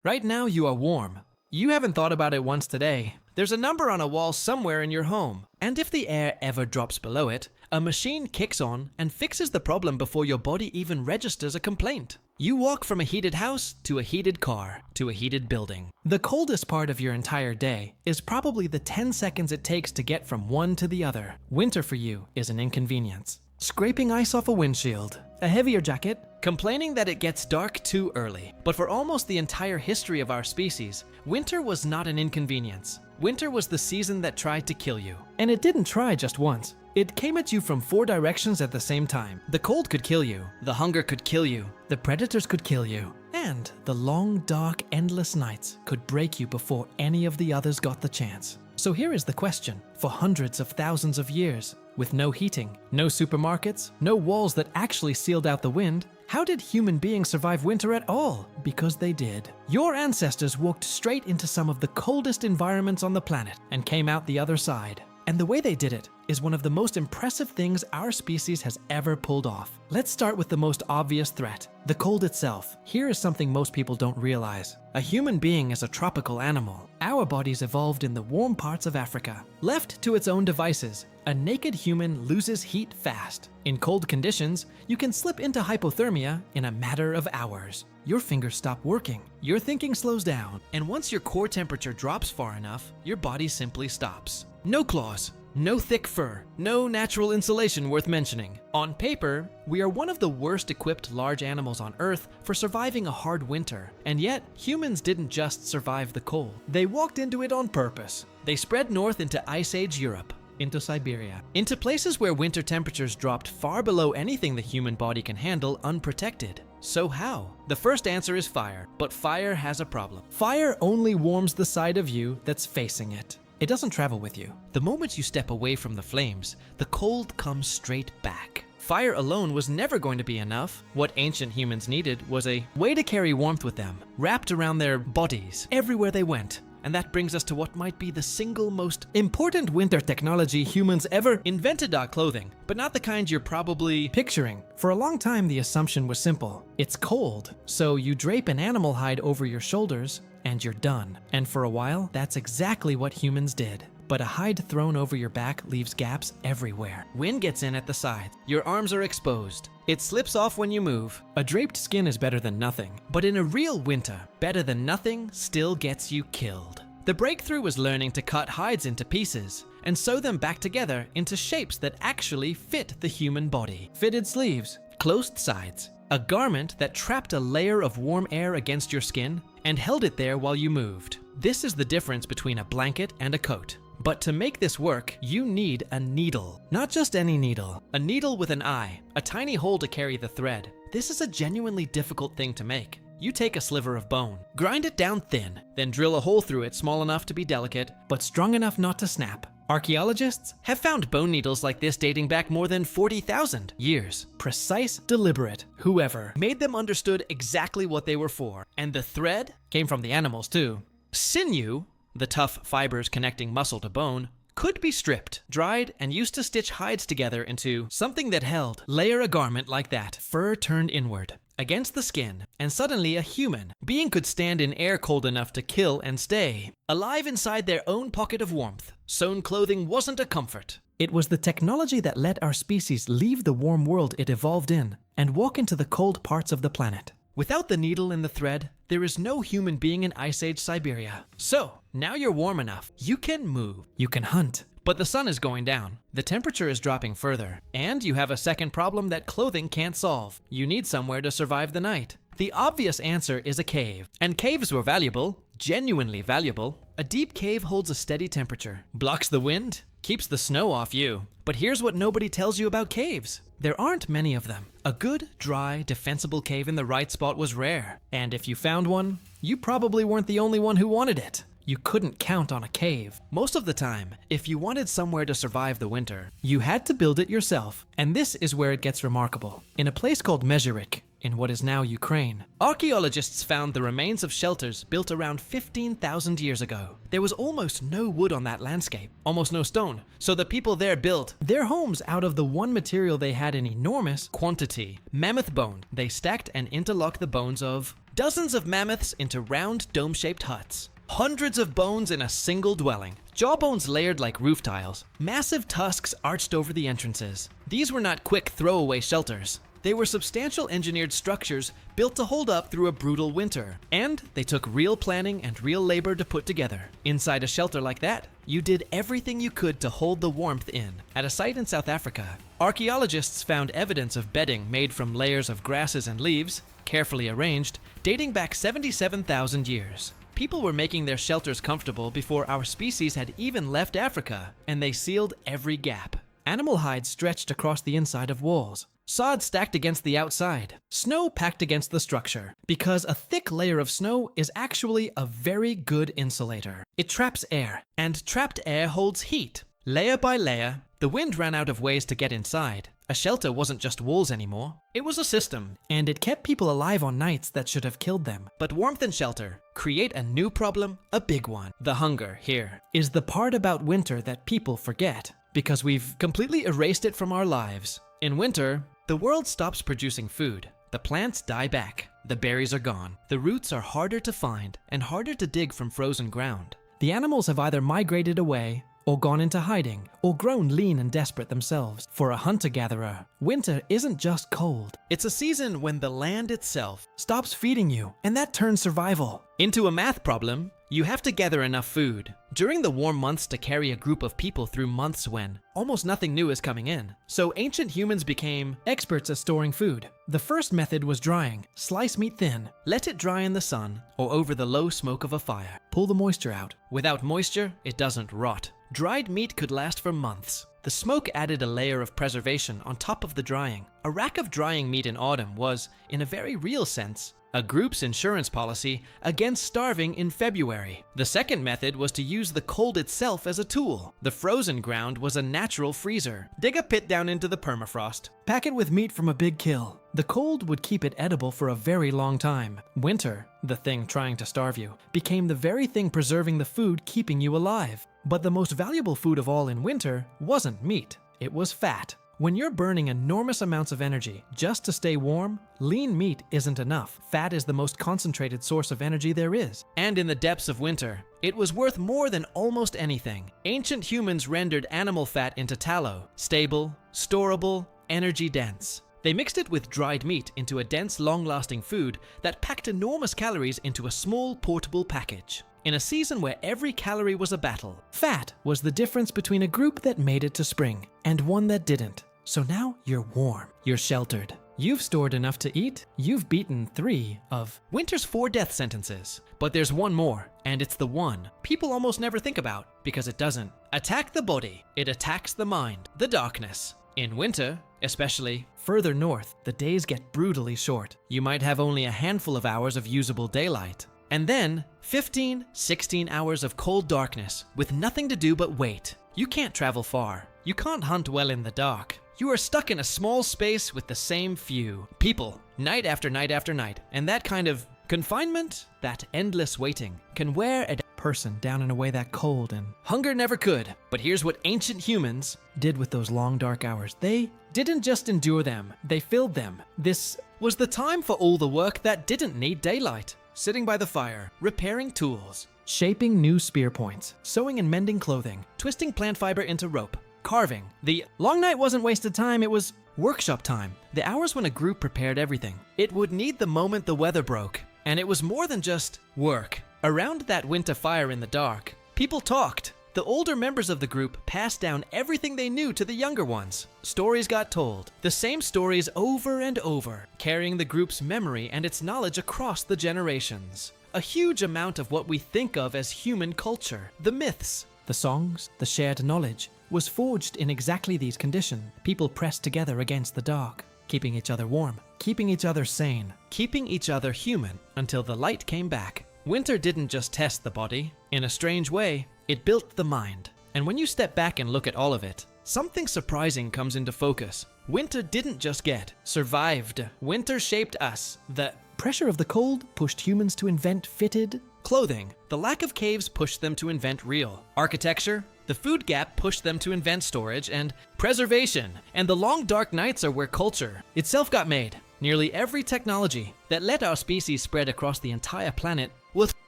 Right now you are warm. You haven't thought about it once today. There's a number on a wall somewhere in your home, and if the air ever drops below it, a machine kicks on and fixes the problem before your body even registers a complaint. You walk from a heated house to a heated car to a heated building. The coldest part of your entire day is probably the 10 seconds it takes to get from one to the other. Winter for you is an inconvenience. Scraping ice off a windshield, a heavier jacket, complaining that it gets dark too early. But for almost the entire history of our species, winter was not an inconvenience. Winter was the season that tried to kill you. And it didn't try just once. It came at you from 4 directions at the same time. The cold could kill you, the hunger could kill you, the predators could kill you, and the long, dark, endless nights could break you before any of the others got the chance. So here is the question. For hundreds of thousands of years, with no heating, no supermarkets, no walls that actually sealed out the wind, how did human beings survive winter at all? Because they did. Your ancestors walked straight into some of the coldest environments on the planet and came out the other side. And the way they did it is one of the most impressive things our species has ever pulled off. Let's start with the most obvious threat, the cold itself. Here is something most people don't realize. A human being is a tropical animal. Our bodies evolved in the warm parts of Africa. Left to its own devices, a naked human loses heat fast. In cold conditions, you can slip into hypothermia in a matter of hours. Your fingers stop working, your thinking slows down, and once your core temperature drops far enough, your body simply stops. No claws, no thick fur, no natural insulation worth mentioning. On paper, we are one of the worst equipped large animals on Earth for surviving a hard winter. And yet, humans didn't just survive the cold. They walked into it on purpose. They spread north into Ice Age Europe, into Siberia, into places where winter temperatures dropped far below anything the human body can handle unprotected. So how? The first answer is fire, but fire has a problem. Fire only warms the side of you that's facing it. It doesn't travel with you. The moment you step away from the flames, the cold comes straight back. Fire alone was never going to be enough. What ancient humans needed was a way to carry warmth with them, wrapped around their bodies everywhere they went. And that brings us to what might be the single most important winter technology humans ever invented: our clothing, but not the kind you're probably picturing. For a long time, the assumption was simple. It's cold, so you drape an animal hide over your shoulders and you're done. And for a while, that's exactly what humans did. But a hide thrown over your back leaves gaps everywhere. Wind gets in at the sides. Your arms are exposed. It slips off when you move. A draped skin is better than nothing. But in a real winter, better than nothing still gets you killed. The breakthrough was learning to cut hides into pieces and sew them back together into shapes that actually fit the human body. Fitted sleeves, closed sides, a garment that trapped a layer of warm air against your skin and held it there while you moved. This is the difference between a blanket and a coat. But to make this work, you need a needle. Not just any needle. A needle with an eye, a tiny hole to carry the thread. This is a genuinely difficult thing to make. You take a sliver of bone, grind it down thin, then drill a hole through it small enough to be delicate, but strong enough not to snap. Archaeologists have found bone needles like this dating back more than 40,000 years. Precise, deliberate. Whoever made them understood exactly what they were for. And the thread came from the animals too. Sinew, the tough fibers connecting muscle to bone, could be stripped, dried, and used to stitch hides together into something that held. Layer a garment like that, fur turned inward, against the skin, and suddenly a human being could stand in air cold enough to kill and stay, alive inside their own pocket of warmth. Sewn clothing wasn't a comfort. It was the technology that let our species leave the warm world it evolved in and walk into the cold parts of the planet. Without the needle and the thread, there is no human being in Ice Age Siberia. So, now you're warm enough. You can move. You can hunt. But the sun is going down. The temperature is dropping further. And you have a second problem that clothing can't solve. You need somewhere to survive the night. The obvious answer is a cave. And caves were valuable. Genuinely valuable. A deep cave holds a steady temperature, blocks the wind, keeps the snow off you. But here's what nobody tells you about caves. There aren't many of them. A good, dry, defensible cave in the right spot was rare. And if you found one, you probably weren't the only one who wanted it. You couldn't count on a cave. Most of the time, if you wanted somewhere to survive the winter, you had to build it yourself. And this is where it gets remarkable. In a place called Mezherik, in what is now Ukraine, archaeologists found the remains of shelters built around 15,000 years ago. There was almost no wood on that landscape, almost no stone, so the people there built their homes out of the one material they had in enormous quantity: mammoth bone. They stacked and interlocked the bones of Dozens of mammoths into round dome-shaped huts. Hundreds of bones in a single dwelling. Jawbones layered like roof tiles. Massive tusks arched over the entrances. These were not quick throwaway shelters. They were substantial engineered structures built to hold up through a brutal winter. And they took real planning and real labor to put together. Inside a shelter like that, you did everything you could to hold the warmth in. At a site in South Africa, archaeologists found evidence of bedding made from layers of grasses and leaves, carefully arranged, dating back 77,000 years. People were making their shelters comfortable before our species had even left Africa, and they sealed every gap. Animal hides stretched across the inside of walls. Sod stacked against the outside. Snow packed against the structure, because a thick layer of snow is actually a very good insulator. It traps air, and trapped air holds heat. Layer by layer, the wind ran out of ways to get inside. A shelter wasn't just walls anymore. It was a system, and it kept people alive on nights that should have killed them. But warmth and shelter create a new problem, a big one. The hunger here is the part about winter that people forget, because we've completely erased it from our lives. In winter, the world stops producing food. The plants die back. The berries are gone. The roots are harder to find and harder to dig from frozen ground. The animals have either migrated away, or gone into hiding, or grown lean and desperate themselves. For a hunter-gatherer, winter isn't just cold. It's a season when the land itself stops feeding you, and that turns survival into a math problem. You have to gather enough food during the warm months to carry a group of people through months when almost nothing new is coming in. So ancient humans became experts at storing food. The first method was drying. Slice meat thin, let it dry in the sun or over the low smoke of a fire. Pull the moisture out. Without moisture, it doesn't rot. Dried meat could last for months. The smoke added a layer of preservation on top of the drying. A rack of drying meat in autumn was, in a very real sense, a group's insurance policy against starving in February. The second method was to use the cold itself as a tool. The frozen ground was a natural freezer. Dig a pit down into the permafrost. Pack it with meat from a big kill. The cold would keep it edible for a very long time. Winter, the thing trying to starve you, became the very thing preserving the food keeping you alive. But the most valuable food of all in winter wasn't meat. It was fat. When you're burning enormous amounts of energy just to stay warm, lean meat isn't enough. Fat is the most concentrated source of energy there is. And in the depths of winter, it was worth more than almost anything. Ancient humans rendered animal fat into tallow, stable, storable, energy-dense. They mixed it with dried meat into a dense, long-lasting food that packed enormous calories into a small, portable package. In a season where every calorie was a battle, fat was the difference between a group that made it to spring and one that didn't. So now you're warm, you're sheltered, you've stored enough to eat, you've beaten 3 of winter's 4 death sentences. But there's one more, and it's the one people almost never think about because it doesn't attack the body, it attacks the mind, the darkness. In winter, especially further north, the days get brutally short. You might have only a handful of hours of usable daylight. And then 15, 16 hours of cold darkness with nothing to do but wait. You can't travel far. You can't hunt well in the dark. You are stuck in a small space with the same few people, night after night after night. And that kind of confinement, that endless waiting, can wear a person down in a way that cold and hunger never could. But here's what ancient humans did with those long dark hours. They didn't just endure them, they filled them. This was the time for all the work that didn't need daylight. Sitting by the fire, repairing tools, shaping new spear points, sewing and mending clothing, twisting plant fiber into rope, carving. The long night wasn't wasted time, it was workshop time. The hours when a group prepared everything. It would need the moment the weather broke. And it was more than just work. Around that winter fire in the dark, people talked. The older members of the group passed down everything they knew to the younger ones. Stories got told, the same stories over and over, carrying the group's memory and its knowledge across the generations. A huge amount of what we think of as human culture, the myths, the songs, the shared knowledge, was forged in exactly these conditions. People pressed together against the dark, keeping each other warm, keeping each other sane, keeping each other human until the light came back. Winter didn't just test the body. In a strange way, it built the mind. And when you step back and look at all of it, something surprising comes into focus. Winter didn't just survived. Winter shaped us. The pressure of the cold pushed humans to invent fitted clothing. The lack of caves pushed them to invent real architecture. The food gap pushed them to invent storage and preservation. And the long dark nights are where culture itself got made. Nearly every technology that let our species spread across the entire planet was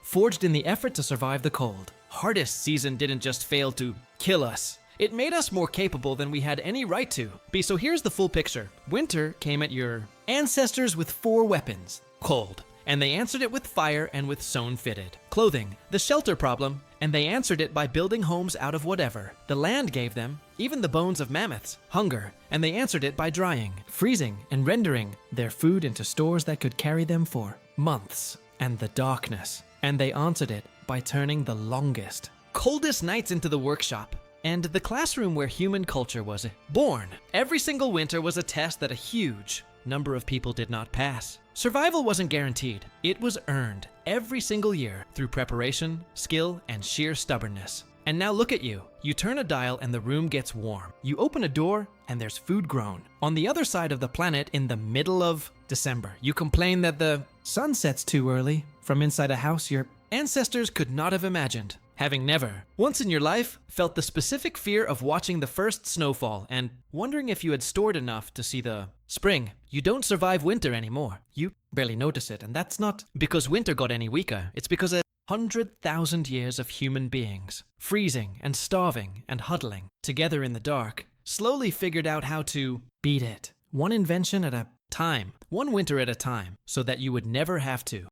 forged in the effort to survive the cold. Hardest season didn't just fail to kill us. It made us more capable than we had any right to be. So here's the full picture. Winter came at your ancestors with 4 weapons. Cold, and they answered it with fire and with sewn fitted. Clothing, the shelter problem, and they answered it by building homes out of whatever the land gave them, even the bones of mammoths. Hunger, and they answered it by drying, freezing, and rendering their food into stores that could carry them for months. And the darkness, and they answered it by turning the longest, coldest nights into the workshop and the classroom where human culture was born. Every single winter was a test that a huge number of people did not pass. Survival wasn't guaranteed. It was earned every single year through preparation, skill, and sheer stubbornness. And now look at you. You turn a dial and the room gets warm. You open a door and there's food grown. On the other side of the planet in the middle of December, you complain that the sun sets too early from inside a house your ancestors could not have imagined. Having never, once in your life, felt the specific fear of watching the first snowfall and wondering if you had stored enough to see the spring, you don't survive winter anymore. You barely notice it, and that's not because winter got any weaker. It's because 100,000 years of human beings, freezing and starving and huddling together in the dark, slowly figured out how to beat it. One invention at a time, one winter at a time, so that you would never have to.